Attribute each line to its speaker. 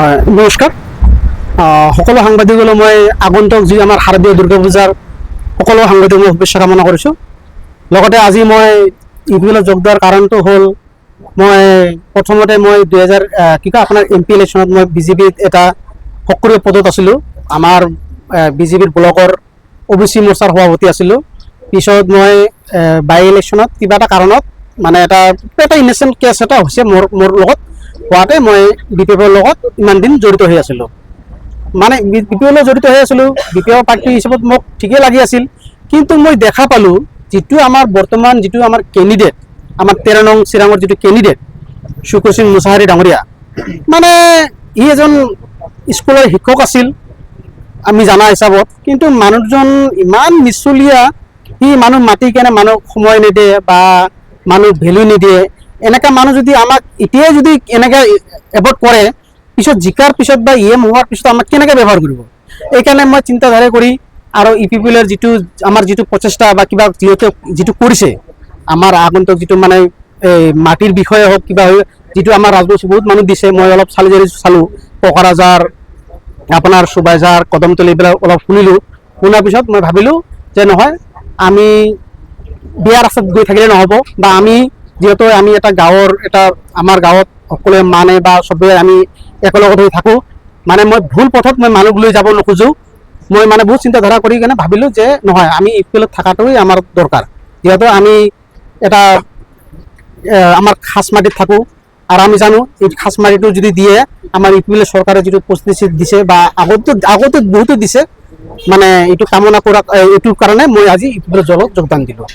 Speaker 1: নমস্কাৰ সকলো সাংবাদিকলৈ মই আগন্তুক যি আমাৰ শাৰদীয় দুৰ্গা পূজাৰ সকলো সাংবাদিক মই শুভেচ্ছা কামনা কৰিছোঁ। লগতে আজি মই ইউপিএলত যোগ দিয়াৰ কাৰণটো হ'ল মই প্ৰথমতে মই আপোনাৰ MP ইলেকশ্যনত মই বিজেপিত এটা সক্ৰিয় পদত আছিলোঁ। আমাৰ বিজেপিৰ ব্লকৰ OBC মৰ্চাৰ সভাপতি আছিলোঁ। পিছত মই বাই ইলেকশ্যনত কিবা এটা কাৰণত মানে এটা ইনচেণ্ট কেছ এটা হৈছে মোৰ লগত হোৱাতে মই BPFৰ লগত ইমান দিন জড়িত হৈ আছিলোঁ। মানে BPFলৈ জড়িত হৈ আছিলোঁ, BPF পাৰ্টি হিচাপত মোক ঠিকেই লাগি আছিল। কিন্তু মই দেখা পালোঁ যিটো আমাৰ বৰ্তমান যিটো আমাৰ কেণ্ডিডেট, আমাৰ 13 নং চিৰাঙৰ যিটো কেণ্ডিডেট শুকুৰ সিং মুছাহাৰী ডাঙৰীয়া, মানে ই এজন স্কুলৰ শিক্ষক আছিল আমি জনা হিচাপত। কিন্তু মানুহজন ইমান মিছলীয়া, সি মানুহ মাতি কেনে মানুহক সময় নিদিয়ে বা মানুহ ভেলু নিদিয়ে। এনেকা মানুহ যদি আমাক এতিয়াই যদি এনেকৈ এভইড কৰে, পিছত জিকাৰ পিছত বা EM হোৱাৰ পিছত আমাক কেনেকৈ ব্যৱহাৰ কৰিব। এইকাৰণে মই চিন্তাধাৰা কৰি আৰু ইউপিএলৰ আমাৰ যিটো প্ৰচেষ্টা বা কিবা যিটো কৰিছে, আমাৰ আগন্তুক যিটো মানে মাটিৰ বিষয়ে হওক কিবা যিটো আমাৰ ৰাজবংশী বহুত মানুহ দিছে, মই অলপ চালোঁ পকৰাঝাৰ, আপোনাৰ সুবাইঝাৰ, কদমতলী, এইবিলাক অলপ শুনাৰ পিছত মই ভাবিলোঁ যে নহয়, আমি বিয়া ৰাস্তাত গৈ থাকিলে নহ'ব, বা আমি যিহেতু আমি এটা গাঁৱৰ আমাৰ গাঁৱত সকলোৱে মানে বা চবেই আমি একেলগত হৈ থাকোঁ, মানে মই ভুল পথত মই মানুহক লৈ যাব নোখোজোঁ। মই মানে বহুত চিন্তাধাৰা কৰি কিনে ভাবিলোঁ যে নহয়, আমি ইউপিএলত থকাটোৱেই আমাৰ দৰকাৰ। যিহেতু আমি এটা আমাৰ খাচমাটিত থাকোঁ আৰু আমি জানো এই খাচমাটিটো যদি দিয়ে, আমাৰ ইউপিএলৰ চৰকাৰে যিটো প্ৰতিশ্ৰুতি দিছে বা আগতে বহুতো দিছে, মানে এইটো কামনা কৰা এইটোৰ কাৰণে মই আজি ইউপিএলৰ যোগদান দিলোঁ।